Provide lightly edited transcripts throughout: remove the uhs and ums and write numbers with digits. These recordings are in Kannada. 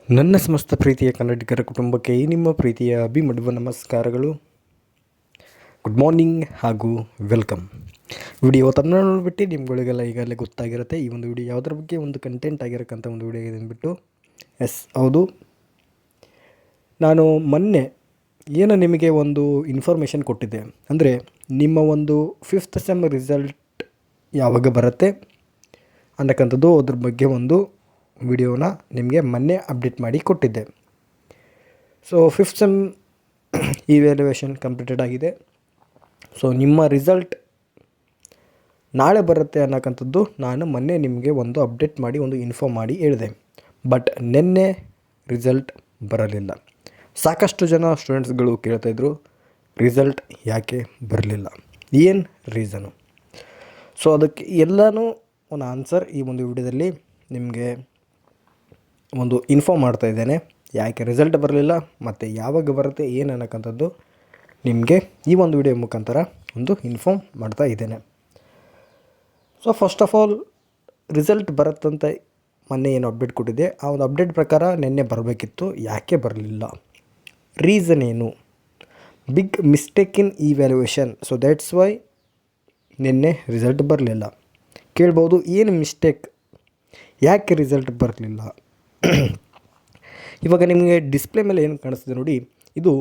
ನನ್ನ ಸಮಸ್ತ ಪ್ರೀತಿಯ ಕನ್ನಡಿಗರ ಕುಟುಂಬಕ್ಕೆ ಈ ನಿಮ್ಮ ಪ್ರೀತಿಯ ಅಭಿಮಡುವ ನಮಸ್ಕಾರಗಳು. ಗುಡ್ ಮಾರ್ನಿಂಗ್ ಹಾಗೂ ವೆಲ್ಕಮ್. ವಿಡಿಯೋ ತಮ್ಮ ನೋಡಿಬಿಟ್ಟು ನಿಮ್ಗಳಿಗೆಲ್ಲ ಈಗಾಗಲೇ ಗೊತ್ತಾಗಿರುತ್ತೆ ಈ ಒಂದು ವಿಡಿಯೋ ಯಾವುದ್ರ ಬಗ್ಗೆ ಒಂದು ಕಂಟೆಂಟ್ ಆಗಿರೋಕ್ಕಂಥ ಒಂದು ವಿಡಿಯೋ ಇದೆ ಅಂದ್ಬಿಟ್ಟು. ಹೌದು, ನಾನು ಮೊನ್ನೆ ನಿಮಗೆ ಒಂದು ಇನ್ಫಾರ್ಮೇಷನ್ ಕೊಟ್ಟಿದ್ದೆ. ಅಂದರೆ ನಿಮ್ಮ ಒಂದು 5th ಸೆಮ್ ರಿಸಲ್ಟ್ ಯಾವಾಗ ಬರುತ್ತೆ ಅನ್ನಕ್ಕಂಥದ್ದು, ಅದ್ರ ಬಗ್ಗೆ ಒಂದು ವಿಡಿಯೋನ ನಿಮಗೆ ಮೊನ್ನೆ ಅಪ್ಡೇಟ್ ಮಾಡಿ ಕೊಟ್ಟಿದ್ದೆ. So 5th sem evaluation completed ಆಗಿದೆ. ಸೊ ನಿಮ್ಮ ರಿಸಲ್ಟ್ ನಾಳೆ ಬರುತ್ತೆ ಅನ್ನೋಕ್ಕಂಥದ್ದು ನಾನು ಮೊನ್ನೆ ನಿಮಗೆ ಒಂದು ಅಪ್ಡೇಟ್ ಮಾಡಿ ಒಂದು ಇನ್ಫಾರ್ಮ್ ಮಾಡಿ ಹೇಳಿದೆ. ಬಟ್ ನಿನ್ನೆ ರಿಸಲ್ಟ್ ಬರಲಿಲ್ಲ. ಸಾಕಷ್ಟು ಜನ ಸ್ಟೂಡೆಂಟ್ಸ್ಗಳು ಕೇಳ್ತಾಯಿದ್ರು, ರಿಸಲ್ಟ್ ಯಾಕೆ ಬರಲಿಲ್ಲ, ಏನು ರೀಸನು. ಸೊ ಅದಕ್ಕೆ ಎಲ್ಲನೂ ಒಂದು ಆನ್ಸರ್ ಈ ಒಂದು ವಿಡಿಯೋದಲ್ಲಿ ನಿಮಗೆ ಒಂದು ಇನ್ಫಾರ್ಮ್ ಮಾಡ್ತಾ ಇದ್ದೇನೆ. ಯಾಕೆ ರಿಸಲ್ಟ್ ಬರಲಿಲ್ಲ ಮತ್ತು ಯಾವಾಗ ಬರುತ್ತೆ ಏನು ಅನ್ನೋಕ್ಕಂಥದ್ದು ನಿಮಗೆ ಈ ಒಂದು ವಿಡಿಯೋ ಮುಖಾಂತರ ಒಂದು ಇನ್ಫಾರ್ಮ್ ಮಾಡ್ತಾ ಇದ್ದೇನೆ. So first of all, result ಬರುತ್ತಂತ ಮೊನ್ನೆ ಏನು ಅಪ್ಡೇಟ್ ಕೊಟ್ಟಿದ್ದೆ, ಆ ಒಂದು ಅಪ್ಡೇಟ್ ಪ್ರಕಾರ ನಿನ್ನೆ ಬರಬೇಕಿತ್ತು. ಯಾಕೆ ಬರಲಿಲ್ಲ, ರೀಸನ್ ಏನು? Big mistake in evaluation. So that's why ನಿನ್ನೆ ರಿಸಲ್ಟ್ ಬರಲಿಲ್ಲ. ಕೇಳ್ಬೋದು, ಏನು ಮಿಸ್ಟೇಕ್, ಯಾಕೆ ರಿಸಲ್ಟ್ ಬರಲಿಲ್ಲ? ಇವಾಗ ನಿಮಗೆ ಡಿಸ್ಪ್ಲೇ ಮೇಲೆ ಏನು ಕಾಣಿಸ್ತಿದೆ ನೋಡಿ, ಇದು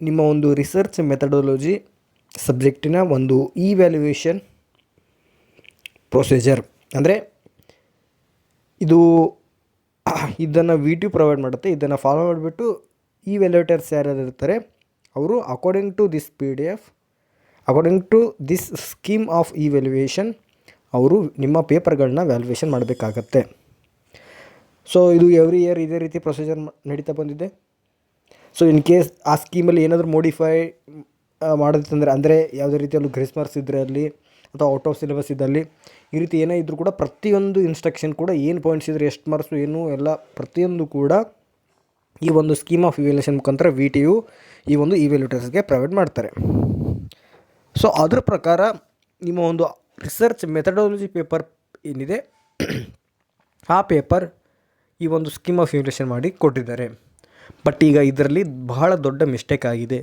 ನಿಮ್ಮ ಒಂದು ರಿಸರ್ಚ್ ಮೆಥಡಾಲಜಿ ಸಬ್ಜೆಕ್ಟಿನ ಒಂದು ಇವ್ಯಾಲ್ಯೂಯೇಷನ್ ಪ್ರೊಸೀಜರ್. ಅಂದರೆ ಇದನ್ನು ವಿಡಿಯೋ ಪ್ರೊವೈಡ್ ಮಾಡುತ್ತೆ. ಇದನ್ನು ಫಾಲೋ ಮಾಡಿಬಿಟ್ಟು ಇವ್ಯಾಲ್ಯೂಯೇಟರ್ಸ್ ಯಾರ್ಯಾರು ಇರ್ತಾರೆ ಅವರು according to this PDF, according to this scheme of evaluation ಅವರು ನಿಮ್ಮ ಪೇಪರ್ಗಳನ್ನ ವ್ಯಾಲ್ಯೂಯೇಷನ್ ಮಾಡಬೇಕಾಗತ್ತೆ. ಸೊ ಇದು ಎವ್ರಿ ಇಯರ್ ಇದೇ ರೀತಿ ಪ್ರೊಸೀಜರ್ ನಡೀತಾ ಬಂದಿದೆ. ಸೊ ಇನ್ ಕೇಸ್ ಆ ಸ್ಕೀಮಲ್ಲಿ ಏನಾದರೂ ಮೋಡಿಫೈ ಮಾಡೋದಿತ್ತಂದರೆ, ಅಂದರೆ ಯಾವುದೇ ರೀತಿಯಲ್ಲೂ ಗ್ರೇಸ್ ಮಾರ್ಕ್ಸ್ ಇದ್ದರೆ ಅಲ್ಲಿ ಅಥವಾ ಔಟ್ ಆಫ್ ಸಿಲೆಬಸ್ ಇದ್ದಲ್ಲಿ, ಈ ರೀತಿ ಏನೇ ಇದ್ದರೂ ಕೂಡ ಪ್ರತಿಯೊಂದು ಇನ್ಸ್ಟ್ರಕ್ಷನ್ ಕೂಡ ಏನು ಪಾಯಿಂಟ್ಸ್ ಇದ್ದರೆ ಎಷ್ಟು ಮಾರ್ಕ್ಸು ಏನು ಎಲ್ಲ ಪ್ರತಿಯೊಂದು ಕೂಡ ಈ ಒಂದು ಸ್ಕೀಮ್ ಆಫ್ ಇವ್ಯಾಲ್ಯೂಯೇಷನ್ ಮುಖಾಂತರ VTU ಈ ಒಂದು ಇವ್ಯಾಲ್ಯೂಟರ್ಸ್ಗೆ ಪ್ರೊವೈಡ್ ಮಾಡ್ತಾರೆ. ಸೊ ಅದ್ರ ಪ್ರಕಾರ ನಿಮ್ಮ ಒಂದು ರಿಸರ್ಚ್ ಮೆಥಡಾಲಜಿ ಪೇಪರ್ ಏನಿದೆ ಆ ಪೇಪರ್ ಈ ಒಂದು ಸ್ಕೀಮ್ ಆಫ್ ಇವ್ಯಾಲ್ಯೂಯೇಷನ್ ಮಾಡಿ ಕೊಟ್ಟಿದ್ದಾರೆ. ಬಟ್ ಈಗ ಇದರಲ್ಲಿ ಬಹಳ ದೊಡ್ಡ ಮಿಸ್ಟೇಕ್ ಆಗಿದೆ.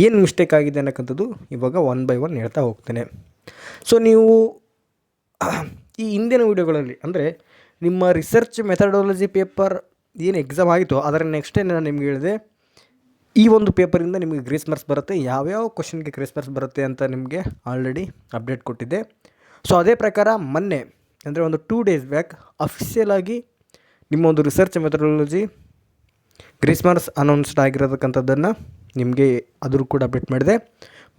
ಏನು ಮಿಸ್ಟೇಕ್ ಆಗಿದೆ ಅನ್ನೋಕ್ಕಂಥದ್ದು ಇವಾಗ 1 by 1 ಹೇಳ್ತಾ ಹೋಗ್ತೇನೆ. ಸೊ ನೀವು ಈ ಹಿಂದಿನ ವೀಡಿಯೋಗಳಲ್ಲಿ, ಅಂದರೆ ನಿಮ್ಮ ರಿಸರ್ಚ್ ಮೆಥಡಾಲಜಿ ಪೇಪರ್ ಏನು ಎಕ್ಸಾಮ್ ಆಗಿತ್ತು ಅದರ ನೆಕ್ಸ್ಟ್ ಡೇ ನಾನು ನಿಮ್ಗೆ ಹೇಳಿದೆ, ಈ ಒಂದು ಪೇಪರಿಂದ ನಿಮಗೆ ಗ್ರೇಸ್ ಮಾರ್ಕ್ಸ್ ಬರುತ್ತೆ, ಯಾವ್ಯಾವ ಕ್ವಶನ್ಗೆ ಗ್ರೇಸ್ ಮಾರ್ಕ್ಸ್ ಬರುತ್ತೆ ಅಂತ ನಿಮಗೆ ಆಲ್ರೆಡಿ ಅಪ್ಡೇಟ್ ಕೊಟ್ಟಿದ್ದೆ. ಸೊ ಅದೇ ಪ್ರಕಾರ ಮೊನ್ನೆ, ಅಂದರೆ ಒಂದು 2 days ಬ್ಯಾಕ್ ಅಫಿಷಿಯಲ್ ಆಗಿ ನಿಮ್ಮ ಒಂದು research methodology grace marks announced ಆಗಿರೋದಕ್ಕಂಥದ್ದನ್ನು ನಿಮಗೆ ಅದ್ರ ಕೂಡ ಅಪ್ಡೇಟ್ ಮಾಡಿದೆ.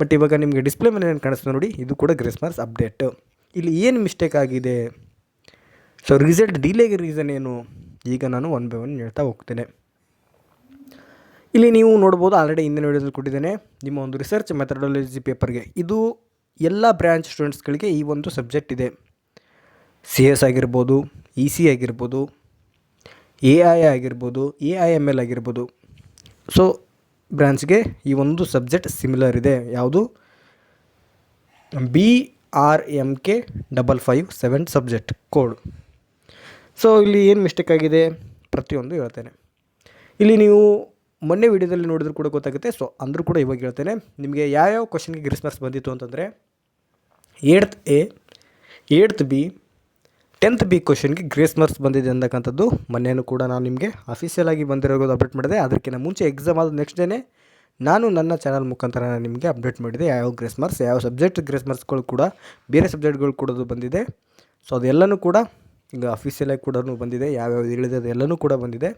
ಬಟ್ ಇವಾಗ ನಿಮಗೆ ಡಿಸ್ಪ್ಲೇ ಮೇಲೆ ಏನು ಕಾಣಿಸ್ತದೆ ನೋಡಿ, ಇದು ಕೂಡ ಗ್ರೇಸ್ ಮಾರ್ಕ್ಸ್ ಅಪ್ಡೇಟ್. ಇಲ್ಲಿ ಏನು ಮಿಸ್ಟೇಕ್ ಆಗಿದೆ, ಸೊ ರಿಸಲ್ಟ್ ಡಿಲೇಗೆ ರೀಸನ್ ಏನು, ಈಗ ನಾನು 1 by 1 ಹೇಳ್ತಾ ಹೋಗ್ತೇನೆ. ಇಲ್ಲಿ ನೀವು ನೋಡ್ಬೋದು, ಆಲ್ರೆಡಿ ಹಿಂದಿನ ವಿಡಿಯೋದಲ್ಲಿ ಕೊಟ್ಟಿದ್ದೇನೆ. ನಿಮ್ಮ ಒಂದು ರಿಸರ್ಚ್ ಮೆಥಡಾಲಜಿ ಪೇಪರ್ಗೆ ಇದು ಎಲ್ಲ ಬ್ರ್ಯಾಂಚ್ ಸ್ಟೂಡೆಂಟ್ಸ್ಗಳಿಗೆ ಈ ಒಂದು ಸಬ್ಜೆಕ್ಟ್ ಇದೆ. CS ಆಗಿರ್ಬೋದು, EC ಆಗಿರ್ಬೋದು, AI ಆಗಿರ್ಬೋದು, AIML ಆಗಿರ್ಬೋದು. ಸೊ ಬ್ರಾಂಚ್ಗೆ ಈ ಒಂದು ಸಬ್ಜೆಕ್ಟ್ ಸಿಮಿಲರ್ ಇದೆ. ಯಾವುದು? BRMK 557 subject code. ಸೊ ಇಲ್ಲಿ ಏನು ಮಿಸ್ಟೇಕ್ ಆಗಿದೆ ಪ್ರತಿಯೊಂದು ಹೇಳ್ತೇನೆ. ಇಲ್ಲಿ ನೀವು ಮೊನ್ನೆ ವಿಡಿಯೋದಲ್ಲಿ ನೋಡಿದ್ರು ಕೂಡ ಗೊತ್ತಾಗುತ್ತೆ. ಸೊ ಅಂದರೂ ಕೂಡ ಇವಾಗ ಹೇಳ್ತೇನೆ. ನಿಮಗೆ ಯಾವ್ಯಾವ ಕ್ವಶನ್ಗೆ ಗ್ರೇಸ್ ಮಾರ್ಕ್ಸ್ ಬಂದಿತ್ತು ಅಂತಂದರೆ, 8th A, 8th B, 10th B ಕ್ವಶನ್ಗೆ ಗ್ರೇಸ್ ಮಾರ್ಕ್ಸ್ ಬಂದಿದೆ ಅಂತಕ್ಕಂಥದ್ದು ಮೊನ್ನೆನೂ ಕೂಡ ನಾನು ನಿಮಗೆ ಅಫಿಷಿಯಲ್ ಆಗಿ ಬಂದಿರೋದು ಅಪ್ಡೇಟ್ ಮಾಡಿದೆ. ಅದಕ್ಕಿಂತ ಮುಂಚೆ ಎಕ್ಸಾಮ್ ಆದ ನೆಕ್ಸ್ಟ್ ಡೇನೇ ನಾನು ನನ್ನ ಚಾನಲ್ ಮುಖಾಂತರ ನಿಮಗೆ ಅಪ್ಡೇಟ್ ಮಾಡಿದೆ ಯಾವ ಗ್ರೇಸ್ ಮಾರ್ಕ್ಸ್, ಯಾವ ಸಬ್ಜೆಕ್ಟ್ ಗ್ರೇಸ್ ಮಾರ್ಕ್ಸ್ಗಳು ಕೂಡ ಬೇರೆ ಸಬ್ಜೆಕ್ಟ್ಗಳು ಕೂಡ ಬಂದಿದೆ. ಸೊ ಅದೆಲ್ಲನೂ ಕೂಡ ಈಗ ಅಫಿಷಿಯಲಾಗಿ ಕೂಡ ಬಂದಿದೆ, ಯಾವ್ಯಾವ್ದು ಹೇಳಿದೆ ಅದೆಲ್ಲನೂ ಕೂಡ ಬಂದಿದೆ.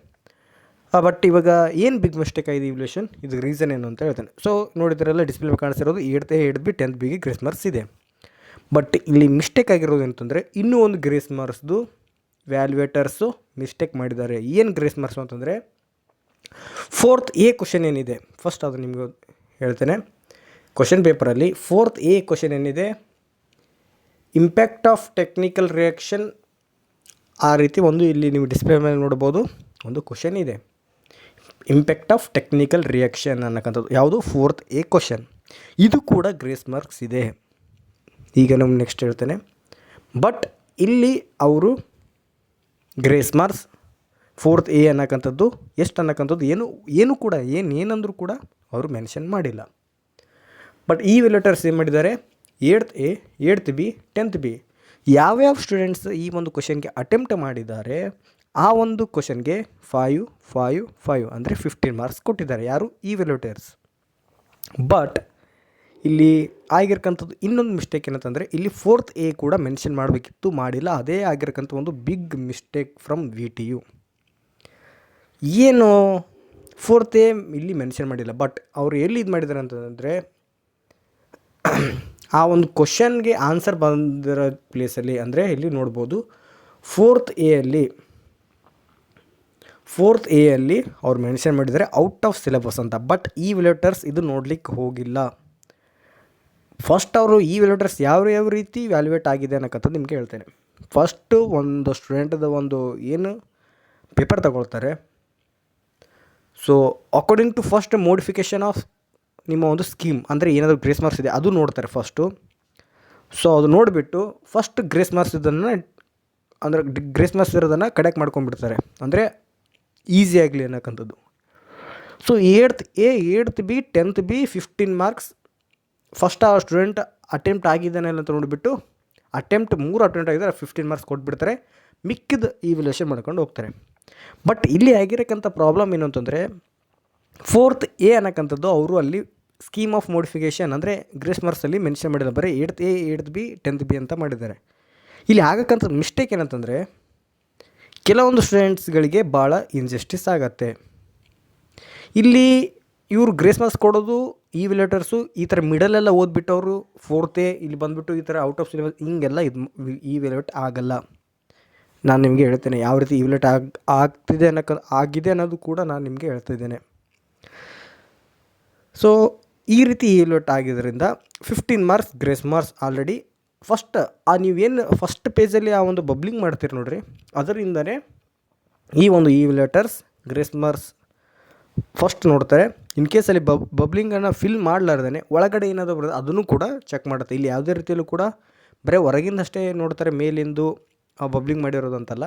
ಬಟ್ ಇವಾಗ ಏನು ಬಿಗ್ ಮಿಸ್ಟೇಕ್ ಆಗಿದೆ ಇವ್ಯಾಲ್ಯೂಯೇಷನ್, ಇದು ರೀಸನ್ ಏನು ಅಂತ ಹೇಳ್ತೇನೆ. ಸೊ ನೋಡಿದ್ರೆಲ್ಲ ಡಿಸ್ಪ್ಲೇ ಕಾಣಿಸಿರೋದು 8th A, 8th B, 10th Bಗೆ ಗ್ರೇಸ್ ಮಾರ್ಕ್ಸ್ ಇದೆ. ಬಟ್ ಇಲ್ಲಿ ಮಿಸ್ಟೇಕ್ ಆಗಿರೋದು ಅಂತಂದರೆ, ಇನ್ನೂ ಒಂದು ಗ್ರೇಸ್ ಮಾರ್ಕ್ಸ್ದು ವ್ಯಾಲ್ಯೂಯೇಟರ್ಸು ಮಿಸ್ಟೇಕ್ ಮಾಡಿದ್ದಾರೆ. ಏನು ಗ್ರೇಸ್ ಮಾರ್ಕ್ಸು ಅಂತಂದರೆ, 4th A ಕ್ವಶನ್ ಏನಿದೆ, ಫಸ್ಟ್ ಅದು ನಿಮಗೆ ಹೇಳ್ತೇನೆ. ಕ್ವಶನ್ ಪೇಪರಲ್ಲಿ 4th A ಕ್ವಶನ್ ಏನಿದೆ, ಇಂಪ್ಯಾಕ್ಟ್ ಆಫ್ ಟೆಕ್ನಿಕಲ್ ರಿಯಾಕ್ಷನ್, ಆ ರೀತಿ ಒಂದು ಇಲ್ಲಿ ನೀವು ಡಿಸ್ಪ್ಲೇ ಮೇಲೆ ನೋಡ್ಬೋದು ಒಂದು ಕ್ವಶನ್ ಇದೆ, ಇಂಪ್ಯಾಕ್ಟ್ ಆಫ್ ಟೆಕ್ನಿಕಲ್ ರಿಯಾಕ್ಷನ್ ಅನ್ನೋಕ್ಕಂಥದ್ದು. ಯಾವುದು? 4th A question. ಇದು ಕೂಡ ಗ್ರೇಸ್ ಮಾರ್ಕ್ಸ್ ಇದೆ. ಈಗ ನಾವು ನೆಕ್ಸ್ಟ್ ಹೇಳ್ತೇನೆ. ಬಟ್ ಇಲ್ಲಿ ಅವರು ಗ್ರೇಸ್ ಮಾರ್ಕ್ಸ್ 4th A ಅನ್ನಕ್ಕಂಥದ್ದು ಎಷ್ಟು ಅನ್ನಕ್ಕಂಥದ್ದು ಏನು ಕೂಡ ಏನಂದರೂ ಕೂಡ ಅವರು ಮೆನ್ಷನ್ ಮಾಡಿಲ್ಲ. ಬಟ್ ಈ ವ್ಯಾಲ್ಯೂಟರ್ಸ್ ಏನು ಮಾಡಿದ್ದಾರೆ, 8th A, 8th B, 10th B ಯಾವ್ಯಾವ ಸ್ಟೂಡೆಂಟ್ಸ್ ಈ ಒಂದು ಕ್ವಶನ್ಗೆ ಅಟೆಂಪ್ಟ್ ಮಾಡಿದ್ದಾರೆ ಆ ಒಂದು ಕ್ವಶನ್ಗೆ 5, 5, 5 ಅಂದರೆ 15 ಮಾರ್ಕ್ಸ್ ಕೊಟ್ಟಿದ್ದಾರೆ. ಯಾರು? ಈ ವ್ಯಾಲ್ಯೂಟರ್ಸ್. ಬಟ್ ಇಲ್ಲಿ ಆಗಿರ್ತಕ್ಕಂಥದ್ದು ಇನ್ನೊಂದು ಮಿಸ್ಟೇಕ್ ಏನಂತಂದರೆ ಇಲ್ಲಿ 4th A ಕೂಡ ಮೆನ್ಷನ್ ಮಾಡಬೇಕಿತ್ತು, ಮಾಡಿಲ್ಲ. ಅದೇ ಆಗಿರ್ತಕ್ಕಂಥ ಒಂದು ಬಿಗ್ ಮಿಸ್ಟೇಕ್ ಫ್ರಮ್ VTU. ಏನು 4th A ಇಲ್ಲಿ ಮೆನ್ಷನ್ ಮಾಡಿಲ್ಲ, ಬಟ್ ಅವರು ಎಲ್ಲಿ ಇದು ಮಾಡಿದ್ದಾರೆ ಅಂತಂದರೆ ಆ ಒಂದು ಕ್ವಶನ್ಗೆ ಆನ್ಸರ್ ಬಂದಿರೋ ಪ್ಲೇಸಲ್ಲಿ, ಅಂದರೆ ಇಲ್ಲಿ ನೋಡ್ಬೋದು 4th A ಅಲ್ಲಿ ಅವ್ರು ಮೆನ್ಷನ್ ಮಾಡಿದ್ದಾರೆ ಔಟ್ ಆಫ್ ಸಿಲೆಬಸ್ ಅಂತ. ಬಟ್ ಈ ವ್ಯಾಲ್ಯೂಟರ್ಸ್ ಇದು ನೋಡ್ಲಿಕ್ಕೆ ಹೋಗಿಲ್ಲ. ಫಸ್ಟ್ ಅವರು ಈ ವ್ಯಾಲ್ಯೂಟರ್ಸ್ ಯಾವ ರೀತಿ ವ್ಯಾಲ್ಯೂಯೇಟ್ ಆಗಿದೆ ಅನ್ನೋಕ್ಕಂಥದ್ದು ನಿಮಗೆ ಹೇಳ್ತೇನೆ. ಫಸ್ಟು ಒಂದು ಸ್ಟೂಡೆಂಟ್ದ ಒಂದು ಏನು ಪೇಪರ್ ತಗೊಳ್ತಾರೆ. So according to first modification of ನಿಮ್ಮ ಒಂದು ಸ್ಕೀಮ್, ಅಂದರೆ ಏನಾದರೂ ಗ್ರೇಸ್ ಮಾರ್ಕ್ಸ್ ಇದೆ ಅದು ನೋಡ್ತಾರೆ ಫಸ್ಟು. ಸೊ ಅದು ನೋಡಿಬಿಟ್ಟು ಫಸ್ಟ್ ಗ್ರೇಸ್ ಮಾರ್ಕ್ಸ್ ಇದನ್ನು, ಅಂದರೆ ಗ್ರೇಸ್ ಮಾರ್ಕ್ಸ್ ಇರೋದನ್ನು ಕಡೆಕ್ಟ್ ಮಾಡ್ಕೊಂಡ್ಬಿಡ್ತಾರೆ, ಅಂದರೆ ಈಸಿ ಆಗಲಿ ಅನ್ನೋಕ್ಕಂಥದ್ದು. So 8th A, 8th B, 10th B 15 marks first ಆ ಸ್ಟೂಡೆಂಟ್ ಅಟೆಂಪ್ಟ್ ಆಗಿದ್ದಾನೆ ಅಂತ ನೋಡಿಬಿಟ್ಟು 3 ಅಟೆಂಪ್ಟ್ ಆಗಿದ್ದಾರೆ 15 ಮಾರ್ಕ್ಸ್ ಕೊಟ್ಬಿಡ್ತಾರೆ. ಮಿಕ್ಕಿದ ಈವ್ಯಾಲ್ಯೂಯೇಷನ್ ಮಾಡ್ಕೊಂಡು ಹೋಗ್ತಾರೆ. ಬಟ್ ಇಲ್ಲಿ ಆಗಿರೋಕ್ಕಂಥ ಪ್ರಾಬ್ಲಮ್ ಏನು ಅಂತಂದರೆ 4th A ಅನ್ನೋಕ್ಕಂಥದ್ದು ಅವರು ಅಲ್ಲಿ ಸ್ಕೀಮ್ ಆಫ್ ಮೋಡಿಫಿಕೇಷನ್ ಅಂದರೆ ಗ್ರೇಸ್ ಮಾರ್ಕ್ಸಲ್ಲಿ ಮೆನ್ಷನ್ ಮಾಡಿದ್ದಾರೆ. ಬರೀ 8th A, 8th B, 10th B ಅಂತ ಮಾಡಿದ್ದಾರೆ. ಇಲ್ಲಿ ಆಗಕ್ಕಂಥ ಮಿಸ್ಟೇಕ್ ಏನಂತಂದರೆ ಕೆಲವೊಂದು ಸ್ಟೂಡೆಂಟ್ಸ್ಗಳಿಗೆ ಭಾಳ ಇನ್ಜಸ್ಟಿಸ್ ಆಗತ್ತೆ. ಇಲ್ಲಿ ಇವರು ಗ್ರೇಸ್ ಮಾರ್ಕ್ಸ್ ಕೊಡೋದು ಈ ವ್ಯಾಲ್ಯೂಟರ್ಸು ಈ ಥರ ಮಿಡಲೆಲ್ಲ ಓದ್ಬಿಟ್ಟು ಅವರು 4th A ಇಲ್ಲಿ ಬಂದುಬಿಟ್ಟು ಈ ಥರ ಔಟ್ ಆಫ್ ಸಿಲೆಬಸ್ ಹಿಂಗೆಲ್ಲ ಈ ವ್ಯಾಲ್ಯೂಟ್ ಆಗಲ್ಲ. ನಾನು ನಿಮಗೆ ಹೇಳ್ತೇನೆ ಯಾವ ರೀತಿ ಈ ವ್ಯಾಲ್ಯೂಟ್ ಆಗಿದೆ ಅನ್ನೋದು ಕೂಡ ನಾನು ನಿಮಗೆ ಹೇಳ್ತಾಯಿದ್ದೇನೆ. ಸೊ ಈ ರೀತಿ ಈ ವ್ಯಾಲ್ಯೂಟ್ ಆಗಿದ್ದರಿಂದ 15 marks grace marks already first ನೀವೇನು ಫಸ್ಟ್ ಪೇಜಲ್ಲಿ ಆ ಒಂದು ಬಬ್ಲಿಂಗ್ ಮಾಡ್ತೀರಿ ನೋಡಿರಿ, ಅದರಿಂದನೇ ಈ ಒಂದು ಈ ವ್ಯಾಲ್ಯೂಟರ್ಸ್ ಗ್ರೇಸ್ ಮಾರ್ಕ್ಸ್ ಫಸ್ಟ್ ನೋಡ್ತಾರೆ. ಇನ್ ಕೇಸಲ್ಲಿ ಬಬ್ಲಿಂಗನ್ನು ಫಿಲ್ ಮಾಡಲಾರ್ದೇ ಒಳಗಡೆ ಏನಾದರೂ ಬರೋದು ಅದನ್ನು ಕೂಡ ಚೆಕ್ ಮಾಡುತ್ತೆ. ಇಲ್ಲಿ ಯಾವುದೇ ರೀತಿಯಲ್ಲೂ ಕೂಡ ಬರೀ ಹೊರಗಿಂದಷ್ಟೇ ನೋಡ್ತಾರೆ, ಮೇಲಿಂದು ಬಬ್ಲಿಂಗ್ ಮಾಡಿರೋದು ಅಂತಲ್ಲ.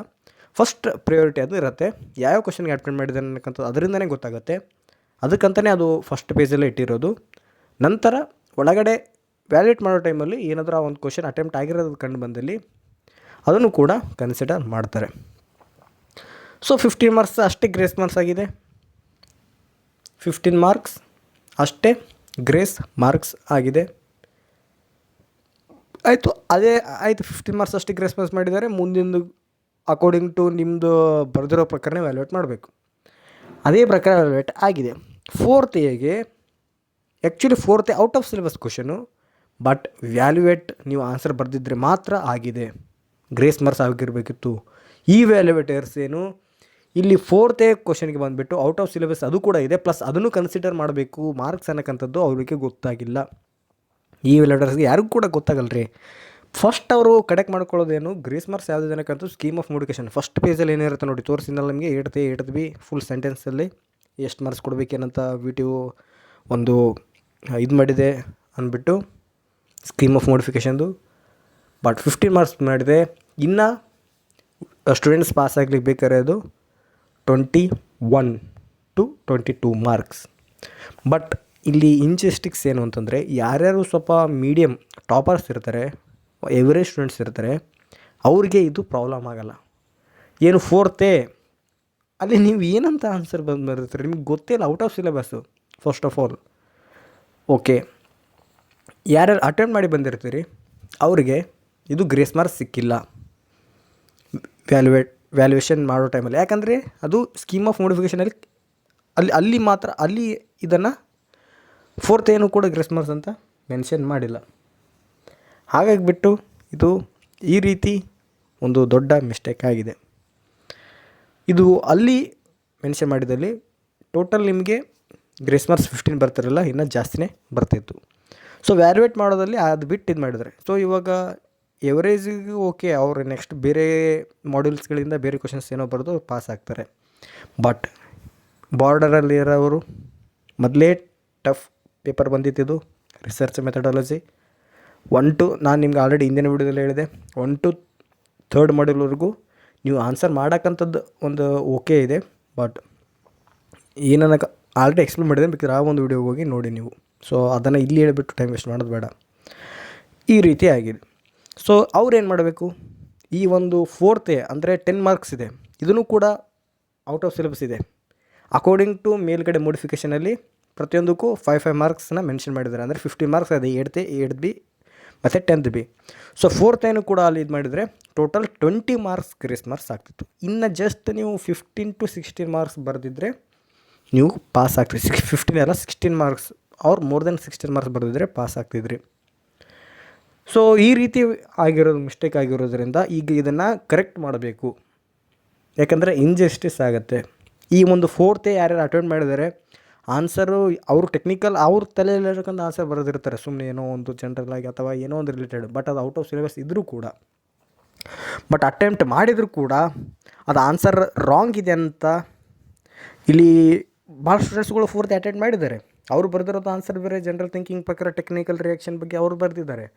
ಫಸ್ಟ್ ಪ್ರಯಾರಿಟಿ ಅದು ಇರುತ್ತೆ. ಯಾವ ಕ್ವಶನ್ಗೆ ಅಟೆಂಡ್ ಮಾಡಿದ್ದಾನೆ ಅನ್ನೋಕ್ಕಂಥದ್ದು ಅದರಿಂದನೇ ಗೊತ್ತಾಗುತ್ತೆ. ಅದಕ್ಕಂತಲೇ ಅದು ಫಸ್ಟ್ ಪೇಜಲ್ಲೇ ಇಟ್ಟಿರೋದು. ನಂತರ ಒಳಗಡೆ ವ್ಯಾಲ್ಯೂಟ್ ಮಾಡೋ ಟೈಮಲ್ಲಿ ಏನಾದರೂ ಆ ಒಂದು ಕ್ವಶನ್ ಅಟೆಂಪ್ಟ್ ಆಗಿರೋದು ಕಂಡು ಬಂದಲ್ಲಿ ಅದನ್ನು ಕೂಡ ಕನ್ಸಿಡರ್ ಮಾಡ್ತಾರೆ. ಸೊ 15 ಮಾರ್ಕ್ಸ್ ಅಷ್ಟೇ ಗ್ರೇಸ್ ಮಾರ್ಕ್ಸ್ ಆಗಿದೆ. 15 ಮಾರ್ಕ್ಸ್ ಅಷ್ಟೇ ಗ್ರೇಸ್ ಮಾರ್ಕ್ಸ್ ಆಗಿದೆ. ಆಯಿತು, ಅದೇ ಆಯಿತು 15 ಮಾರ್ಕ್ಸ್ ಅಷ್ಟೇ ಗ್ರೇಸ್ ಮಾರ್ಕ್ಸ್ ಮಾಡಿದ್ದಾರೆ. ಮುಂದಿಂದು ಅಕಾರ್ಡಿಂಗ್ ಟು ನಿಮ್ಮದು ಬರೆದಿರೋ ಪ್ರಕಾರನೇ ವ್ಯಾಲ್ಯೂಟ್ ಮಾಡಬೇಕು. ಅದೇ ಪ್ರಕಾರ ವ್ಯಾಲ್ಯೂಟ್ ಆಗಿದೆ. 4th Aಗೆ actually 4th A out of syllabus question, but valuate ನೀವು ಆನ್ಸರ್ ಬರೆದಿದ್ದರೆ ಮಾತ್ರ ಆಗಿದೆ. ಗ್ರೇಸ್ ಮಾರ್ಕ್ಸ್ ಆಗಿರಬೇಕಿತ್ತು. ಈ ವ್ಯಾಲ್ಯೂಯೇಟರ್ಸ್ ಏನು ಇಲ್ಲಿ 4th A ಕ್ವಶನ್ಗೆ ಬಂದುಬಿಟ್ಟು ಔಟ್ ಆಫ್ ಸಿಲೆಬಸ್ ಅದು ಕೂಡ ಇದೆ, ಪ್ಲಸ್ ಅದನ್ನು ಕನ್ಸಿಡರ್ ಮಾಡಬೇಕು ಮಾರ್ಕ್ಸ್ ಅನ್ನೋಕ್ಕಂಥದ್ದು ಅವರಿಗೆ ಗೊತ್ತಾಗಿಲ್ಲ. ಈ ವ್ಯಾಲ್ಯೂಯೇಟರ್ಸ್ಗೆ ಯಾರಿಗೂ ಕೂಡ ಗೊತ್ತಾಗಲ್ಲ ರೀ. ಫಸ್ಟ್ ಅವರು ಕಡೆಕ್ಟ್ ಮಾಡ್ಕೊಳ್ಳೋದೇನು ಗ್ರೇಸ್ ಮಾರ್ಕ್ಸ್ ಯಾವುದಿದೆ ಅನ್ನೋಕ್ಕಂಥದ್ದು ಸ್ಕೀಮ್ ಆಫ್ ಮೋಡಿಫಿಕೇಷನ್ ಫಸ್ಟ್ ಪೇಜಲ್ಲಿ ಏನಿರುತ್ತೆ ನೋಡಿ, ತೋರಿಸಿದ್ನಲ್ಲ ನಿಮಗೆ 8th A, 8th B full ಸೆಂಟೆನ್ಸಲ್ಲಿ ಎಷ್ಟು ಮಾರ್ಕ್ಸ್ ಕೊಡಬೇಕೇನಂತ VTU ಒಂದು ಇದು ಮಾಡಿದೆ ಅಂದ್ಬಿಟ್ಟು ಸ್ಕೀಮ್ ಆಫ್ ಮೋಡಿಫಿಕೇಷನ್ದು. ಬಟ್ 15 ಮಾರ್ಕ್ಸ್ ಮಾಡಿದೆ. ಇನ್ನು ಸ್ಟೂಡೆಂಟ್ಸ್ ಪಾಸ್ ಆಗ್ಲಿಕ್ಕೆ ಬೇಕಾದ್ರೆ ಅದು 21 to 22 ಮಾರ್ಕ್ಸ್. ಬಟ್ ಇಲ್ಲಿ ಇಂಜಸ್ಟಿಕ್ಸ್ ಏನು ಅಂತಂದರೆ ಯಾರ್ಯಾರು ಸ್ವಲ್ಪ ಮೀಡಿಯಮ್ ಟಾಪರ್ಸ್ ಇರ್ತಾರೆ, ಎವರೇಜ್ ಸ್ಟೂಡೆಂಟ್ಸ್ ಇರ್ತಾರೆ, ಅವ್ರಿಗೆ ಇದು ಪ್ರಾಬ್ಲಮ್ ಆಗಲ್ಲ. ಏನು 4th A ಅಲ್ಲಿ ನೀವು ಏನಂತ ಆನ್ಸರ್ ಬಂದಿರ್ತೀರಿ, ನಿಮ್ಗೆ ಗೊತ್ತೇ ಇಲ್ಲ, out of syllabus first of all. Okay, ಯಾರ್ಯಾರು ಅಟೆಂಪ್ಟ್ ಮಾಡಿ ಬಂದಿರ್ತೀರಿ ಅವರಿಗೆ ಇದು ಗ್ರೇಸ್ ಮಾರ್ಕ್ಸ್ ಸಿಕ್ಕಿಲ್ಲ ವ್ಯಾಲ್ಯೂಯೇಷನ್ ಮಾಡೋ ಟೈಮಲ್ಲಿ. ಯಾಕಂದರೆ ಅದು ಸ್ಕೀಮ್ ಆಫ್ ಮೋಡಿಫಿಕೇಷನಲ್ಲಿ ಅಲ್ಲಿ ಮಾತ್ರ ಅಲ್ಲಿ ಇದನ್ನು 4th A ಕೂಡ ಗ್ರೇಸ್ ಮಾರ್ಕ್ಸ್ ಅಂತ ಮೆನ್ಷನ್ ಮಾಡಿಲ್ಲ. ಹಾಗಾಗಿಬಿಟ್ಟು ಇದು ಈ ರೀತಿ ಒಂದು ದೊಡ್ಡ ಮಿಸ್ಟೇಕ್ ಆಗಿದೆ. ಇದು ಅಲ್ಲಿ ಮೆನ್ಷನ್ ಮಾಡಿದಲ್ಲಿ ಟೋಟಲ್ ನಿಮಗೆ ಗ್ರೇಸ್ ಮಾರ್ಕ್ಸ್ 15 ಬರ್ತಿರಲ್ಲ, ಇನ್ನೂ ಜಾಸ್ತಿನೇ ಬರ್ತಿತ್ತು. ಸೊ ವ್ಯಾಲ್ಯೂಯೇಟ್ ಮಾಡೋದಲ್ಲಿ ಅದು ಬಿಟ್ಟು ಇದು ಮಾಡಿದ್ದಾರೆ. ಸೊ ಇವಾಗ ಎವರೇಜಿಗೂ ಓಕೆ, ಅವರು ನೆಕ್ಸ್ಟ್ ಬೇರೆ ಮಾಡ್ಯೂಲ್ಸ್ಗಳಿಂದ ಬೇರೆ ಕ್ವಶನ್ಸ್ ಏನೋ ಬರೆದು ಪಾಸ್ ಆಗ್ತಾರೆ. ಬಟ್ ಬಾರ್ಡರಲ್ಲಿರೋರು ಮೊದಲೇ ಟಫ್ ಪೇಪರ್ ಬಂದಿತ್ತಿದ್ದು ರಿಸರ್ಚ್ ಮೆಥಡಾಲಜಿ 1 to ನಾನು ನಿಮ್ಗೆ ಆಲ್ರೆಡಿ ಹಿಂದಿನ ವಿಡಿಯೋದಲ್ಲಿ ಹೇಳಿದೆ 1 to 3rd ಮಾಡ್ಯೂಲ್ವರೆಗೂ ನೀವು ಆನ್ಸರ್ ಮಾಡೋಕ್ಕಂಥದ್ದು ಒಂದು ಓಕೆ ಇದೆ, ಬಟ್ ಏನನ್ನ ಆಲ್ರೆಡಿ ಎಕ್ಸ್ಪ್ಲೇನ್ ಮಾಡಿದೆ, ಬೇಕಾದ್ರೆ ಆ ಒಂದು ವಿಡಿಯೋಗೆ ಹೋಗಿ ನೋಡಿ ನೀವು. ಸೊ ಅದನ್ನು ಇಲ್ಲಿ ಹೇಳಿಬಿಟ್ಟು ಟೈಮ್ ವೇಸ್ಟ್ ಮಾಡೋದು ಬೇಡ. ಈ ರೀತಿ ಆಗಿದೆ. ಸೊ ಅವ್ರು ಏನು ಮಾಡಬೇಕು, ಈ ಒಂದು 4th ಅಂದರೆ 10 ಮಾರ್ಕ್ಸ್ ಇದೆ, ಇದನ್ನು ಕೂಡ ಔಟ್ ಆಫ್ ಸಿಲೆಬಸ್ ಇದೆ. ಅಕಾರ್ಡಿಂಗ್ ಟು ಮೇಲ್ಗಡೆ ಮೋಡಿಫಿಕೇಷನಲ್ಲಿ ಪ್ರತಿಯೊಂದಕ್ಕೂ 5 ಮಾರ್ಕ್ಸನ್ನ ಮೆನ್ಷನ್ ಮಾಡಿದ್ದಾರೆ. ಅಂದರೆ 50 ಮಾರ್ಕ್ಸ್ ಇದೆ 8th ಬಿ ಮತ್ತು 10th ಬಿ. ಸೊ 4th ಕೂಡ ಅಲ್ಲಿ ಇದು ಮಾಡಿದರೆ ಟೋಟಲ್ 20 ಮಾರ್ಕ್ಸ್ ಗ್ರೇಸ್ ಮಾರ್ಕ್ಸ್ ಆಗ್ತಿತ್ತು. ಇನ್ನು ಜಸ್ಟ್ ನೀವು 15 to 16 ಮಾರ್ಕ್ಸ್ ಬರೆದಿದ್ದರೆ ನೀವು ಪಾಸ್ ಆಗ್ತಿದ್ರಿ. 15 ಅಲ್ಲ 16 ಮಾರ್ಕ್ಸ್ ಅವ್ರು ಮೋರ್ ದೆನ್ 16 ಮಾರ್ಕ್ಸ್ ಬರೆದಿದ್ರೆ ಪಾಸ್ ಆಗ್ತಿದ್ರಿ. ಸೊ ಈ ರೀತಿ ಆಗಿರೋದು ಮಿಸ್ಟೇಕ್ ಆಗಿರೋದ್ರಿಂದ ಈಗ ಇದನ್ನು ಕರೆಕ್ಟ್ ಮಾಡಬೇಕು. ಯಾಕಂದರೆ ಇಂಜಸ್ಟಿಸ್ ಆಗುತ್ತೆ. ಈ ಒಂದು 4th ಯಾರ್ಯಾರು ಅಟೆಂಡ್ ಮಾಡಿದ್ದಾರೆ ಆನ್ಸರು ಅವರು ಟೆಕ್ನಿಕಲ್ ಅವ್ರ ತಲೆಯಲ್ಲಿರತಕ್ಕಂಥ ಆನ್ಸರ್ ಬರೆದಿರ್ತಾರೆ, ಸುಮ್ಮನೆ ಏನೋ ಒಂದು ಜನರಲ್ ಆಗಿ ಅಥವಾ ಏನೋ ಒಂದು ರಿಲೇಟೆಡ್, ಬಟ್ ಅದು ಔಟ್ ಆಫ್ ಸಿಲೆಬಸ್ ಇದ್ದರೂ ಕೂಡ, ಬಟ್ ಅಟೆಂಪ್ಟ್ ಮಾಡಿದರೂ ಕೂಡ ಅದು ಆನ್ಸರ್ ರಾಂಗ್ ಇದೆ ಅಂತ ಇಲ್ಲಿ ಭಾಳ ಸ್ಟೂಡೆಂಟ್ಸ್ಗಳು 4th ಅಟೆಂಡ್ ಮಾಡಿದ್ದಾರೆ. ಅವರು ಬರೆದಿರೋದು ಆನ್ಸರ್ ಬೇರೆ, ಜನರಲ್ ಥಿಂಕಿಂಗ್ ಪ್ರಕಾರ ಟೆಕ್ನಿಕಲ್ ರಿಯಾಕ್ಷನ್ ಬಗ್ಗೆ ಅವರು ಬರೆದಿದ್ದಾರೆ.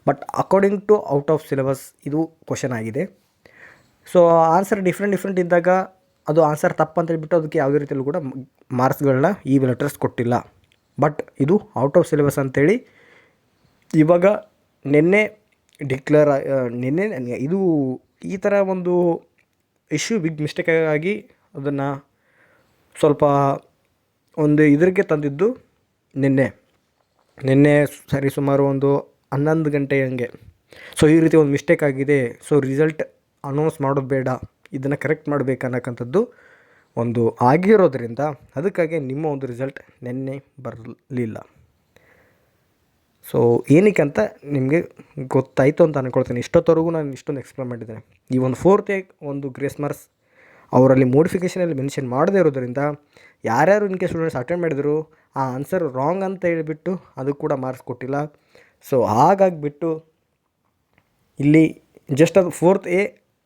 But according to out of syllabus ಇದು ಕ್ವಶನ್ ಆಗಿದೆ. ಸೊ ಆನ್ಸರ್ ಡಿಫ್ರೆಂಟ್ ಇದ್ದಾಗ ಅದು ಆನ್ಸರ್ ತಪ್ಪು ಅಂತ ಹೇಳ್ಬಿಟ್ಟು ಅದಕ್ಕೆ ಯಾವುದೇ ರೀತಿಯಲ್ಲೂ ಕೂಡ ಮಾರ್ಕ್ಸ್ಗಳನ್ನ ಲೆಟರ್ಸ್ ಕೊಟ್ಟಿಲ್ಲ. ಬಟ್ ಇದು ಔಟ್ ಆಫ್ ಸಿಲೆಬಸ್ ಅಂತೇಳಿ ಇವಾಗ ನಿನ್ನೆ ಡಿಕ್ಲೇರ್ ಇದು ಈ ಥರ ಒಂದು ಇಶ್ಯೂ ಬಿಗ್ ಮಿಸ್ಟೇಕ್ ಆಗಿ ಅದನ್ನು ಸ್ವಲ್ಪ ಒಂದು ಇದಕ್ಕೆ ತಂದಿದ್ದು ನಿನ್ನೆ ಸರಿ ಸುಮಾರು ಒಂದು 11 ಗಂಟೆ ಹಂಗೆ. ಸೊ ಈ ರೀತಿ ಒಂದು ಮಿಸ್ಟೇಕ್ ಆಗಿದೆ, ಸೊ ರಿಸಲ್ಟ್ ಅನೌನ್ಸ್ ಮಾಡೋದು ಬೇಡ, ಇದನ್ನು ಕರೆಕ್ಟ್ ಮಾಡಬೇಕನ್ನಕ್ಕಂಥದ್ದು ಒಂದು ಆಗಿರೋದ್ರಿಂದ ಅದಕ್ಕಾಗಿ ನಿಮ್ಮ ಒಂದು ರಿಸಲ್ಟ್ ನಿನ್ನೆ ಬರಲಿಲ್ಲ. ಸೊ ಏನಕ್ಕೆ ಅಂತ ನಿಮಗೆ ಗೊತ್ತಾಯಿತು ಅಂತ ಅಂದ್ಕೊಳ್ತೀನಿ. ಇಷ್ಟೊತ್ತವರೆಗೂ ನಾನು ಇಷ್ಟೊಂದು ಎಕ್ಸ್ಪ್ಲೇನ್ ಮಾಡಿದ್ದೇನೆ. ಈ ಒಂದು 4th ಒಂದು ಗ್ರೇಸ್ ಮಾರ್ಕ್ಸ್ ಅವರಲ್ಲಿ ಮೋಡಿಫಿಕೇಷನಲ್ಲಿ ಮೆನ್ಷನ್ ಮಾಡದೇ ಇರೋದ್ರಿಂದ ಯಾರ್ಯಾರು ಇನ್ಕೆ ಸ್ಟೂಡೆಂಟ್ಸ್ ಅಟೆಂಡ್ ಮಾಡಿದ್ರು ಆ ಆನ್ಸರ್ ರಾಂಗ್ ಅಂತ ಹೇಳಿಬಿಟ್ಟು ಅದಕ್ಕೆ ಕೂಡ ಮಾರ್ಕ್ಸ್ ಕೊಟ್ಟಿಲ್ಲ. ಸೊ ಹಾಗಾಗಿಬಿಟ್ಟು ಇಲ್ಲಿ ಜಸ್ಟ್ ಅದು 4th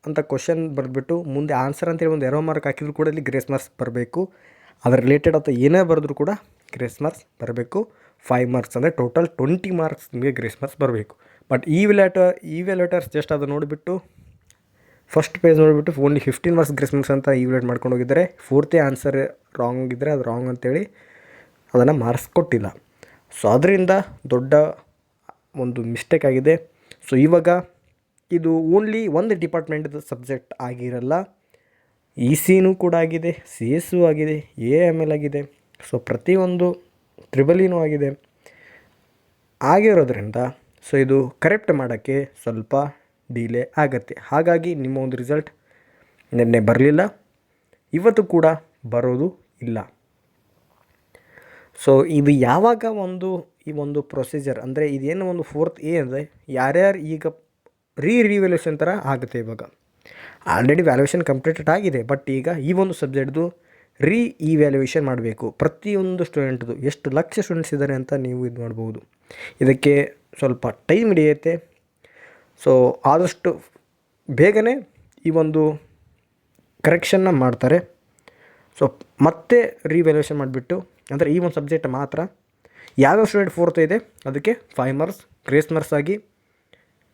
ಅಂತ ಕ್ವಶನ್ ಬರೆದ್ಬಿಟ್ಟು ಮುಂದೆ ಆನ್ಸರ್ ಅಂತೇಳಿ ಒಂದು ಎರೋ ಮಾರ್ಕ್ ಹಾಕಿದ್ರು ಕೂಡ ಇಲ್ಲಿ ಗ್ರೇಸ್ ಮಾರ್ಕ್ಸ್ ಬರಬೇಕು. ಅದರ ರಿಲೇಟೆಡ್ ಅಥವಾ ಏನೇ ಬರೆದ್ರೂ ಕೂಡ ಗ್ರೇಸ್ ಮಾರ್ಕ್ಸ್ ಬರಬೇಕು. 5 ಮಾರ್ಕ್ಸ್ ಅಂದರೆ ಟೋಟಲ್ 20 ಮಾರ್ಕ್ಸ್ ನಿಮಗೆ ಗ್ರೇಸ್ ಮಾರ್ಕ್ಸ್ ಬರಬೇಕು. ಬಟ್ ಈವ್ಯಾಲ್ಯೂಟರ್ಸ್ ಜಸ್ಟ್ ಅದು ನೋಡಿಬಿಟ್ಟು ಫಸ್ಟ್ ಪೇಜ್ ನೋಡಿಬಿಟ್ಟು ಓನ್ಲಿ 15 ಮಾರ್ಕ್ಸ್ ಗ್ರೇಸ್ ಮಾರ್ಕ್ಸ್ ಅಂತ ಈವ್ಯಾಲ್ಯೂಟ್ ಮಾಡ್ಕೊಂಡು ಹೋಗಿದ್ದಾರೆ. 4th ಆನ್ಸರ್ ರಾಂಗ್ ಇದ್ದರೆ ಅದು ರಾಂಗ್ ಅಂತೇಳಿ ಅದನ್ನು ಮಾರ್ಕ್ಸ್ ಕೊಟ್ಟಿಲ್ಲ. ಸೊ ಅದರಿಂದ ದೊಡ್ಡ ಒಂದು ಮಿಸ್ಟೇಕ್ ಆಗಿದೆ. ಸೊ ಇವಾಗ ಇದು ಓನ್ಲಿ ಒಂದು ಡಿಪಾರ್ಟ್ಮೆಂಟ್ದು ಸಬ್ಜೆಕ್ಟ್ ಆಗಿರಲ್ಲ, ECನೂ ಕೂಡ ಆಗಿದೆ, CS ಆಗಿದೆ, AML ಆಗಿದೆ, ಸೊ ಪ್ರತಿಯೊಂದು ತ್ರಿಬಲಿನೂ ಆಗಿದೆ. ಆಗಿರೋದ್ರಿಂದ ಸೊ ಇದು ಕರೆಕ್ಟ್ ಮಾಡೋಕ್ಕೆ ಸ್ವಲ್ಪ ಡಿಲೇ ಆಗುತ್ತೆ. ಹಾಗಾಗಿ ನಿಮ್ಮ ಒಂದು ರಿಸಲ್ಟ್ ನಿನ್ನೆ ಬರಲಿಲ್ಲ, ಇವತ್ತು ಕೂಡ ಬರೋದು ಇಲ್ಲ. ಸೊ ಇದು ಯಾವಾಗ ಈ ಒಂದು ಪ್ರೊಸೀಜರ್ ಅಂದರೆ ಇದೇನು ಒಂದು 4th ಅಂದರೆ ಯಾರ್ಯಾರು ಈಗ ರಿವ್ಯಾಲ್ಯೂಷನ್ ಥರ ಆಗುತ್ತೆ. ಇವಾಗ ಆಲ್ರೆಡಿ ವ್ಯಾಲ್ಯೂಯೇಷನ್ ಕಂಪ್ಲೀಟೆಡ್ ಆಗಿದೆ, ಬಟ್ ಈಗ ಈ ಒಂದು ಸಬ್ಜೆಕ್ಟ್ದು ಇವ್ಯಾಲ್ಯೂಯೇಷನ್ ಮಾಡಬೇಕು. ಪ್ರತಿಯೊಂದು ಸ್ಟೂಡೆಂಟ್ದು ಎಷ್ಟು ಲಕ್ಷ ಸ್ಟೂಡೆಂಟ್ಸ್ ಇದ್ದಾರೆ ಅಂತ ನೀವು ಇದು ಮಾಡ್ಬೋದು. ಇದಕ್ಕೆ ಸ್ವಲ್ಪ ಟೈಮ್ ಹಿಡಿಯುತ್ತೆ. ಸೊ ಆದಷ್ಟು ಬೇಗನೆ ಈ ಒಂದು ಕರೆಕ್ಷನ್ನ ಮಾಡ್ತಾರೆ. ಸೊ ಮತ್ತೆ ರಿವ್ಯಾಲ್ಯೂಯೇಷನ್ ಮಾಡಿಬಿಟ್ಟು ಅಂದರೆ ಈ ಒಂದು ಸಬ್ಜೆಕ್ಟ್ ಮಾತ್ರ ಯಾವ್ಯಾವ ಸ್ಟೂಡೆಂಟ್ 4th ಇದೆ ಅದಕ್ಕೆ 5 ಮಾರ್ಕ್ಸ್ ಗ್ರೇಸ್ ಮಾರ್ಕ್ಸ್ ಆಗಿ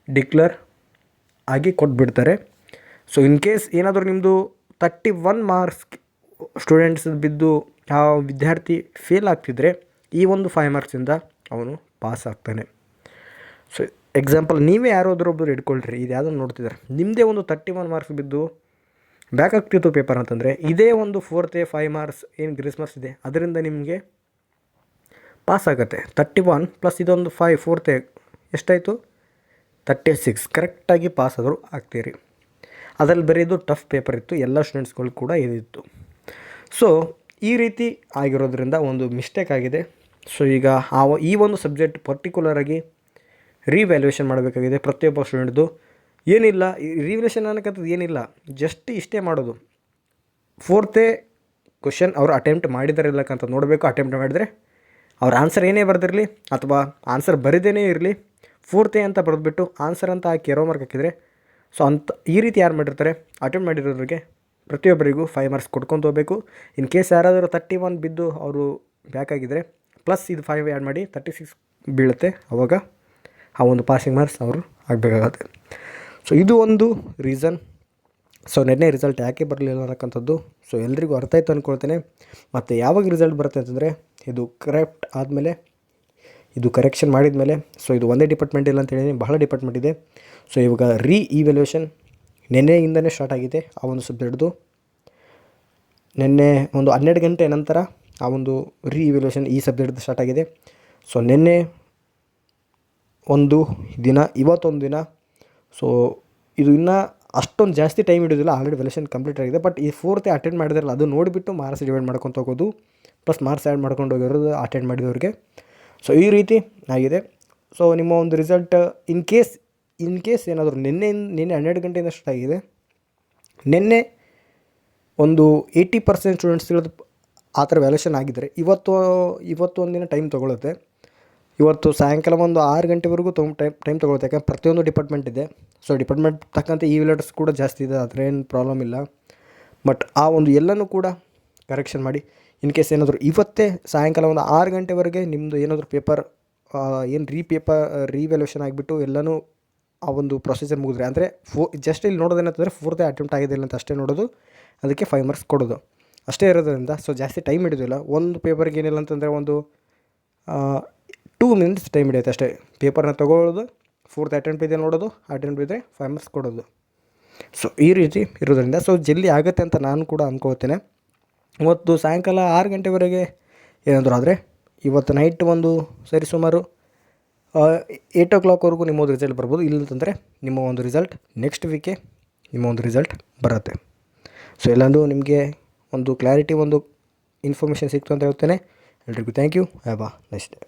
ಡಿಕ್ಲೇರ್ ಆಗಿ ಕೊಟ್ಬಿಡ್ತಾರೆ. ಸೊ ಇನ್ ಕೇಸ್ ಏನಾದರೂ ನಿಮ್ಮದು 31 ಮಾರ್ಕ್ಸ್ ಸ್ಟೂಡೆಂಟ್ಸ್ ಬಿದ್ದು ಆ ವಿದ್ಯಾರ್ಥಿ ಫೇಲ್ ಆಗ್ತಿದ್ರೆ ಈ ಒಂದು 5 ಮಾರ್ಕ್ಸಿಂದ ಅವನು ಪಾಸ್ ಆಗ್ತಾನೆ. ಸೊ ಎಕ್ಸಾಂಪಲ್ ನೀವೇ ಯಾರಾದ್ರೊಬ್ಬರು ಇಟ್ಕೊಳ್ರಿ, ಇದು ಯಾವುದನ್ನು ನೋಡ್ತಿದ್ದಾರೆ, ನಿಮ್ಮದೇ ಒಂದು 31 ಮಾರ್ಕ್ಸ್ ಬಿದ್ದು ಬ್ಯಾಕ್ ಆಗ್ತಿತ್ತು ಪೇಪರ್ ಅಂತಂದರೆ ಇದೇ ಒಂದು 4th 5 ಮಾರ್ಕ್ಸ್ ಏನು ಗ್ರೇಸ್ ಮಾರ್ಕ್ಸ್ ಇದೆ ಅದರಿಂದ ನಿಮಗೆ ಪಾಸ್ ಆಗುತ್ತೆ. 31 ಪ್ಲಸ್ ಇದೊಂದು 5 4th ಎಷ್ಟಾಯಿತು 36, ಕರೆಕ್ಟಾಗಿ ಪಾಸ್ ಆದರೂ ಆಗ್ತೀರಿ. ಅದರಲ್ಲಿ ಬರೀದು ಟಫ್ ಪೇಪರ್ ಇತ್ತು, ಎಲ್ಲ ಸ್ಟೂಡೆಂಟ್ಸ್ಗಳು ಕೂಡ ಇದಿತ್ತು. ಸೊ ಈ ರೀತಿ ಆಗಿರೋದ್ರಿಂದ ಒಂದು ಮಿಸ್ಟೇಕ್ ಆಗಿದೆ. ಸೊ ಈಗ ಈ ಒಂದು ಸಬ್ಜೆಕ್ಟ್ ಪರ್ಟಿಕ್ಯುಲರಾಗಿ ರಿವ್ಯಾಲ್ಯೂಯೇಷನ್ ಮಾಡಬೇಕಾಗಿದೆ ಪ್ರತಿಯೊಬ್ಬ ಸ್ಟೂಡೆಂಟ್ದು. ಏನಿಲ್ಲ ರಿವ್ಯಾಲ್ಯೂಯೇಷನ್ ಅನ್ನೋಕ್ಕಂಥದ್ದು ಏನಿಲ್ಲ, ಜಸ್ಟ್ ಇಷ್ಟೇ ಮಾಡೋದು. 4th ಕ್ವಶನ್ ಅವರು ಅಟೆಂಪ್ಟ್ ಮಾಡಿದ್ದಾರೆ ಇಲ್ಲಕ್ಕಂತ ನೋಡಬೇಕು. ಅಟೆಂಪ್ಟ್ ಮಾಡಿದರೆ ಅವ್ರ ಆನ್ಸರ್ ಏನೇ ಬರೆದಿರಲಿ ಅಥವಾ ಆನ್ಸರ್ ಬರೀದೇನೇ ಇರಲಿ 4th ಅಂತ ಬರೆದ್ಬಿಟ್ಟು ಆನ್ಸರ್ ಅಂತ ಹಾಕಿ ಎರೋ ಮಾರ್ಕ್ ಹಾಕಿದರೆ ಸೊ ಅಂತ ಈ ರೀತಿ ಯಾರು ಮಾಡಿರ್ತಾರೆ ಅಟೆಂಪ್ಟ್ ಮಾಡಿರೋರಿಗೆ ಪ್ರತಿಯೊಬ್ಬರಿಗೂ 5 ಮಾರ್ಕ್ಸ್ ಕೊಡ್ಕೊಂಡು ಹೋಗಬೇಕು. ಇನ್ ಕೇಸ್ ಯಾರಾದರೂ 31 ಬಿದ್ದು ಅವರು ಬ್ಯಾಕ್ ಆಗಿದ್ದರೆ ಪ್ಲಸ್ ಇದು 5 ಆ್ಯಡ್ ಮಾಡಿ 36 ಬೀಳುತ್ತೆ. ಆವಾಗ ಆ ಒಂದು ಪಾಸಿಂಗ್ ಮಾರ್ಕ್ಸ್ ಅವರು ಆಗಬೇಕಾಗತ್ತೆ. ಸೊ ಇದು ಒಂದು ರೀಸನ್. ಸೊ ನಿನ್ನೆ ರಿಸಲ್ಟ್ ಯಾಕೆ ಬರಲಿಲ್ಲ ಅನ್ನೋಕ್ಕಂಥದ್ದು ಸೊ ಎಲ್ರಿಗೂ ಅರ್ಥ ಆಯಿತು ಅಂದ್ಕೊಳ್ತೇನೆ. ಮತ್ತು ಯಾವಾಗ ರಿಸಲ್ಟ್ ಬರುತ್ತೆ ಅಂತಂದರೆ ಇದು ಕರೆಕ್ಟ್ ಆದಮೇಲೆ, ಇದು ಕರೆಕ್ಷನ್ ಮಾಡಿದ ಮೇಲೆ, ಸೊ ಇದು ಒಂದೇ ಡಿಪಾರ್ಟ್ಮೆಂಟ್ ಇಲ್ಲ ಅಂತ ಹೇಳಿದ್ದೀನಿ, ಬಹಳ ಡಿಪಾರ್ಟ್ಮೆಂಟ್ ಇದೆ. ಸೊ ಇವಾಗ ಇವ್ಯಾಲ್ಯೂಯೇಷನ್ ನಿನ್ನೆಯಿಂದನೇ ಸ್ಟಾರ್ಟ್ ಆಗಿದೆ ಆ ಒಂದು ಸಬ್ಜೆಕ್ಟ್ದು. ನಿನ್ನೆ ಒಂದು 12 ಗಂಟೆ ನಂತರ ಆ ಒಂದು ಇವ್ಯಾಲ್ಯೂಯೇಷನ್ ಈ ಸಬ್ಜೆಕ್ಟ್ದು ಸ್ಟಾರ್ಟ್ ಆಗಿದೆ. ಸೊ ನಿನ್ನೆ ಒಂದು ದಿನ, ಇವತ್ತೊಂದು ದಿನ. ಸೊ ಇದು ಇನ್ನೂ ಅಷ್ಟೊಂದು ಜಾಸ್ತಿ ಟೈಮ್ ಹಿಡಿಯೋದಿಲ್ಲ, ಆಲ್ರೆಡಿ ವ್ಯಾಲ್ಯೂಯೇಷನ್ ಕಂಪ್ಲೀಟ್ ಆಗಿದೆ. ಬಟ್ ಈ 4th ಅಟೆಂಡ್ ಮಾಡಿದಾರಲ್ಲ ಅದು ನೋಡಿಬಿಟ್ಟು ಮಾರ್ಕ್ಸ್ ಡಿವೈಡ್ ಮಾಡ್ಕೊತ ಹೋಗೋದು, ಪ್ಲಸ್ ಮಾರ್ಕ್ಸ್ ಆ್ಯಡ್ ಮಾಡ್ಕೊಂಡು ಹೋಗಿರೋದು ಅಟೆಂಡ್ ಮಾಡಿದವ್ರಿಗೆ. ಸೊ ಈ ರೀತಿ ಆಗಿದೆ. ಸೊ ನಿಮ್ಮ ಒಂದು ರಿಸಲ್ಟ್ ಇನ್ ಕೇಸ್ ಏನಾದರೂ ನಿನ್ನೆ 12 ಗಂಟೆಯಿಂದ ಸ್ಟಾರ್ಟ್ ಆಗಿದೆ. ನಿನ್ನೆ ಒಂದು 80% ಸ್ಟೂಡೆಂಟ್ಸ್ಗಳದ್ದು ಆ ಥರ ವ್ಯಾಲ್ಯೂಯೇಷನ್ ಆಗಿದ್ದರೆ ಇವತ್ತು ಒಂದಿನ ಟೈಮ್ ತೊಗೊಳುತ್ತೆ. ಇವತ್ತು ಸಾಯಂಕಾಲ ಒಂದು 6 ಗಂಟೆವರೆಗೂ ಟೈಮ್ ತೊಗೊಳುತ್ತೆ. ಯಾಕಂದರೆ ಪ್ರತಿಯೊಂದು ಡಿಪಾರ್ಟ್ಮೆಂಟ್ ಇದೆ. ಸೊ ಡಿಪಾರ್ಟ್ಮೆಂಟ್ ತಕ್ಕಂತೆ ಇವ್ಯಾಲ್ಯೂಯೇಟರ್ಸ್ ಕೂಡ ಜಾಸ್ತಿ ಇದೆ, ಅದರ ಏನು ಪ್ರಾಬ್ಲಮ್ ಇಲ್ಲ. ಬಟ್ ಆ ಒಂದು ಎಲ್ಲನೂ ಕೂಡ ಕರೆಕ್ಷನ್ ಮಾಡಿ, ಇನ್ ಕೇಸ್ ಏನಾದರೂ ಇವತ್ತೇ ಸಾಯಂಕಾಲ ಒಂದು 6 ಗಂಟೆವರೆಗೆ ನಿಮ್ಮದು ಏನಾದರೂ ಪೇಪರ್ ರಿವ್ಯಾಲ್ಯೂಯೇಷನ್ ಆಗಿಬಿಟ್ಟು ಎಲ್ಲನೂ ಆ ಒಂದು ಪ್ರೊಸೀಜರ್ ಮುಗಿದ್ರೆ, ಅಂದರೆ ಜಸ್ಟ್ ಇಲ್ಲಿ ನೋಡೋದೇನಂತಂದರೆ 4th ಅಟೆಂಪ್ಟ್ ಆಗಿದೆ ಇಲ್ಲ ಅಂತ ಅಷ್ಟೇ ನೋಡೋದು, ಅದಕ್ಕೆ 5 ಮಾರ್ಕ್ಸ್ ಕೊಡೋದು ಅಷ್ಟೇ ಇರೋದ್ರಿಂದ. ಸೊ ಜಾಸ್ತಿ ಟೈಮ್ ಹಿಡಿಯೋದಿಲ್ಲ. ಒಂದು ಪೇಪರ್ಗೆ ಏನಿಲ್ಲ ಅಂತಂದರೆ ಒಂದು 2 ಮಿನಿಟ್ಸ್ ಟೈಮ್ ಹಿಡಿಯುತ್ತೆ ಅಷ್ಟೇ. ಪೇಪರ್ನ ತೊಗೊಳ್ಳೋದು, 4th ಅಟೆಂಪ್ಟ್ ಇದೆ ನೋಡೋದು, ಅಟೆಂಪ್ಟ್ ಇದ್ದರೆ 5 ಮಾರ್ಕ್ಸ್ ಕೊಡೋದು. ಸೊ ಈ ರೀತಿ ಇರೋದ್ರಿಂದ ಸೊ ಜಲ್ದಿ ಆಗುತ್ತೆ ಅಂತ ನಾನು ಕೂಡ ಅಂದ್ಕೊಳ್ತೇನೆ. ಇವತ್ತು ಸಾಯಂಕಾಲ 6 ಗಂಟೆವರೆಗೆ ಏನಾದರೂ ಆದರೆ ಇವತ್ತು ನೈಟ್ ಒಂದು ಸರಿಸುಮಾರು 8 o'clockವರೆಗೂ ನಿಮ್ಮ ಒಂದು ರಿಸಲ್ಟ್ ಬರ್ಬೋದು. ಇಲ್ಲಂತಂದರೆ ನಿಮ್ಮ ಒಂದು ರಿಸಲ್ಟ್ ನೆಕ್ಸ್ಟ್ ವೀಕೆ ನಿಮ್ಮ ಒಂದು ರಿಸಲ್ಟ್ ಬರುತ್ತೆ. ಸೊ ಎಲ್ಲಂದು ನಿಮಗೆ ಒಂದು ಕ್ಲಾರಿಟಿ, ಒಂದು ಇನ್ಫಾರ್ಮೇಷನ್ ಸಿಕ್ತು ಅಂತ ಹೇಳ್ತೇನೆ. ಎಲ್ರಿಗೂ thank you. Have a nice day.